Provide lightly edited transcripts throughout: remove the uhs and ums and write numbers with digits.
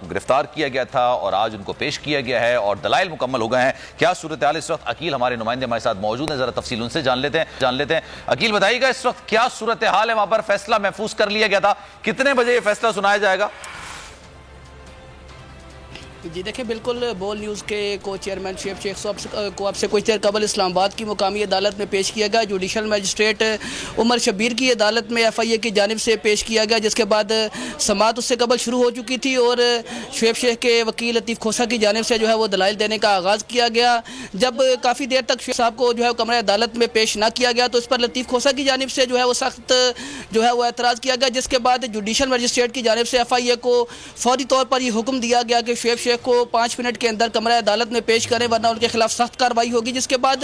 کو گرفتار کیا گیا تھا اور آج ان کو پیش کیا گیا ہے اور دلائل مکمل ہو گئے ہیں. کیا صورتحال اس وقت؟ عقیل ہمارے نمائندے ہمارے ساتھ موجود ہیں, ذرا تفصیل ان سے جان لیتے ہیں. عقیل بتائیے گا اس وقت کیا صورتحال ہے وہاں پر؟ فیصلہ محفوظ کر لیا گیا تھا, کتنے بجے یہ فیصلہ سنایا جائے گا؟ جی دیکھیں, بالکل بول نیوز کے کو چیئرمین شعیب شیخ صاحب کو اب سے کچھ دیر قبل اسلام آباد کی مقامی عدالت میں پیش کیا گیا. جوڈیشل مجسٹریٹ عمر شبیر کی عدالت میں ایف آئی اے کی جانب سے پیش کیا گیا, جس کے بعد سماعت اس سے قبل شروع ہو چکی تھی اور شعیب شیخ کے وکیل لطیف کھوسہ کی جانب سے جو ہے وہ دلائل دینے کا آغاز کیا گیا. جب کافی دیر تک شیخ صاحب کو جو ہے کمرہ عدالت میں پیش نہ کیا گیا تو اس پر لطیف کھوسہ کی جانب سے جو ہے وہ سخت جو ہے وہ اعتراض کیا گیا, جس کے بعد جوڈیشل مجسٹریٹ کی جانب سے ایف آئی اے کو فوری طور پر یہ حکم دیا گیا کہ شعیب شیخ کو 5 منٹ کے اندر کمرہ عدالت میں پیش کریں ورنہ ان کے خلاف سخت کارروائی ہوگی. جس کے بعد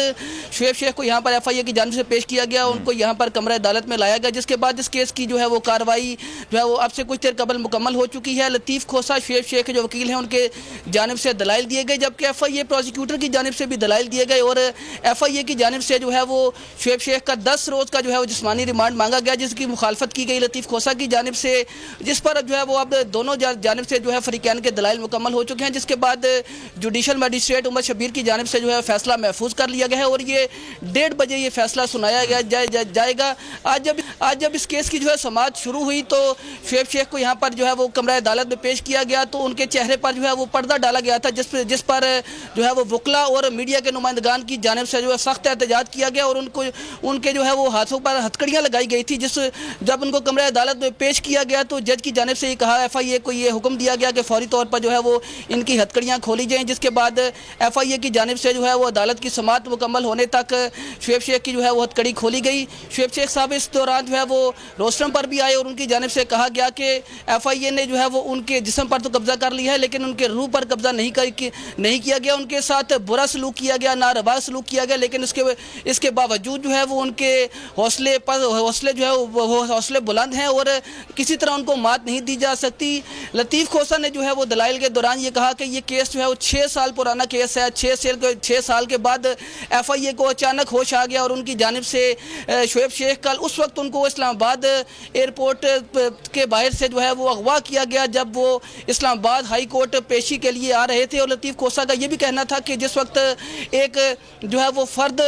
شعیب شیخ کو یہاں پر ایف آئی اے کی جانب سے پیش کیا گیا, ان کو یہاں پر کمرہ عدالت میں لایا گیا, جس کے بعد اس کیس کی جو ہے وہ کارروائی جو ہے وہ اب سے کچھ دیر قبل مکمل ہو چکی ہے. لطیف کھوسہ شعیب شیخ کے جو وکیل ہیں ان کے جانب سے دلائل دیے گئے, جبکہ ایف آئی اے پروسیکیوٹر کی جانب سے بھی دلائل دیے گئے اور ایف آئی اے کی جانب سے جو ہے وہ شعیب شیخ کا 10 روز کا جو ہے وہ جسمانی ریمانڈ مانگا گیا, جس کی مخالفت کی گئی لطیف کھوسہ کی جانب سے, جس پر جو ہے وہ اب دونوں جانب سے جو ہے فریقین کے دلائل مکمل ہو چکے ہیں. جس کے بعد جوڈیشل مجسٹریٹ عمر شبیر کی جانب سے جو ہے فیصلہ محفوظ کر لیا گیا ہے اور یہ 1:30 بجے یہ فیصلہ سنایا جائے گا. آج جب اس کیس کی جو ہے سماعت شروع ہوئی تو شعیب شیخ کو یہاں پر جو ہے وہ کمرہ عدالت میں پیش کیا گیا تو ان کے چہرے پر جو ہے وہ پردہ ڈالا گیا تھا, جس پر جو ہے وہ وکلا اور میڈیا کے نمائندگان کی جانب سے جو ہے سخت احتجاج کیا گیا اور ان کے جو ہے وہ ہاتھوں پر ہتھکڑیاں لگائی گئی تھی. جب ان کو کمرہ عدالت میں پیش کیا گیا تو جج کی جانب سے یہ کہا, ایف آئی اے کو یہ حکم دیا گیا کہ فوری طور پر جو ہے وہ ان کی ہتھکڑیاں کھولی جائیں. جس کے بعد ایف آئی اے کی جانب سے جو ہے وہ عدالت کی سماعت مکمل ہونے تک شعیب شیخ کی جو ہے وہ ہتھکڑی کھولی گئی. شعیب شیخ صاحب اس دوران جو ہے وہ روسٹرم پر بھی آئے اور ان کی جانب سے کہا گیا کہ ایف آئی اے نے جو ہے وہ ان کے جسم پر تو قبضہ کر لیا ہے لیکن ان کے روح پر قبضہ نہیں کیا گیا, ان کے ساتھ برا سلوک کیا گیا, ناروا سلوک کیا گیا, لیکن اس کے باوجود جو ہے وہ ان کے حوصلے جو ہے وہ حوصلے بلند ہیں اور کسی طرح ان کو مات نہیں دی جا سکتی. لطیف کھوسہ نے جو ہے وہ دلائل کے دوران یہ کہا کہ یہ کیس جو ہے وہ 6 سال پرانا کیس ہے. 6 سال کے بعد ایف آئی اے کو اچانک ہوش آ گیا اور ان کی جانب سے شعیب شیخ کل اس وقت ان کو اسلام آباد ایئرپورٹ کے باہر سے جو ہے وہ اغوا کیا گیا جب وہ اسلام آباد ہائی کورٹ پیشی کے لیے آ رہے تھے. اور لطیف کھوسہ کا یہ بھی کہنا تھا کہ جس وقت ایک جو ہے وہ فرد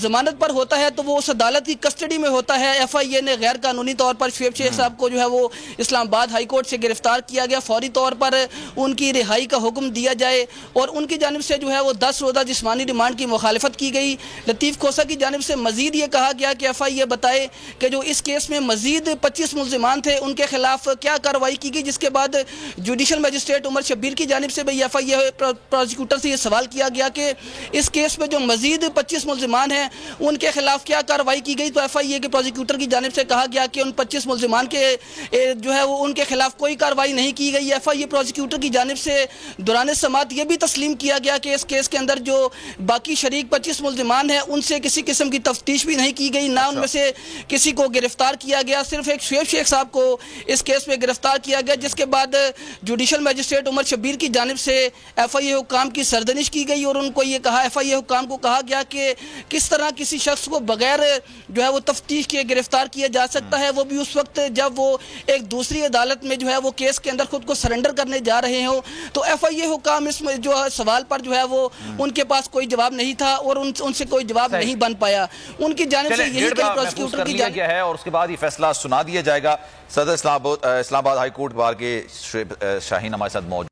ضمانت پر ہوتا ہے تو وہ اس عدالت کی کسٹڈی میں ہوتا ہے. ایف آئی اے نے غیر قانونی طور پر شعیب شیخ صاحب کو جو ہے وہ اسلام آباد ہائی کورٹ سے گرفتار کیا گیا, فوری طور پر ان کی رہائی کا حکم دیا جائے اور ان کی جانب سے جو ہے وہ 10 روزہ جسمانی ریمانڈ کی مخالفت کی گئی. لطیف کھوسہ کی جانب سے مزید یہ کہا گیا کہ ایف آئی اے بتائے کہ جو اس کیس میں مزید 25 ملزمان تھے ان کے خلاف کیا کارروائی کی گئی. جس کے بعد جوڈیشل مجسٹریٹ عمر شبیر کی جانب سے بھی ایف آئی اے پروسیکیوٹر سے یہ سوال کیا گیا کہ اس کیس میں جو مزید 25 ملزمان ہیں ان کے خلاف کیا کارروائی کی گئی. تو ایف آئی اے کے پروسیکیوٹر کی جانب سے کہا گیا کہ ان 25 ملزمان کے جو ہے وہ ان کے خلاف کوئی کارروائی نہیں کی گئی. ایف آئی اے پروسیکیوٹر کی جانب سے دوران سماعت یہ بھی تسلیم کیا گیا کہ اس کیس کے اندر جو باقی شریک 25 ملزمان ہیں ان سے کسی قسم کی تفتیش بھی نہیں کی گئی, نہ ان میں سے کسی کو گرفتار کیا گیا, صرف ایک شعیب شیخ صاحب کو اس کیس میں گرفتار کیا گیا. جس کے بعد جوڈیشل مجسٹریٹ عمر شبیر کی جانب سے ایف آئی اے حکام کی سرزنش کی گئی اور ان کو یہ کہا, ایف آئی اے حکام کو کہا گیا کہ کس طرح کسی شخص کو بغیر جو ہے وہ تفتیش کے گرفتار کیا جا سکتا ہے, وہ بھی اس وقت جب وہ ایک دوسری عدالت میں جو ہے وہ کیس کے اندر خود کو سرنڈر کرنے جا رہے ہوں. تو ایف آئی اے حکام اس میں جو سوال پر جو ہے وہ ان کے پاس کوئی جواب نہیں تھا اور ان سے کوئی جواب نہیں بن پایا. ان کی جانب سے یہی کہ پروسیکیوٹر کی جانب ہے اور اس کے بعد یہ فیصلہ سنا دیا جائے گا. صدر اسلام آباد ہائی کورٹ بار کے شاہین ہمارے ساتھ موجود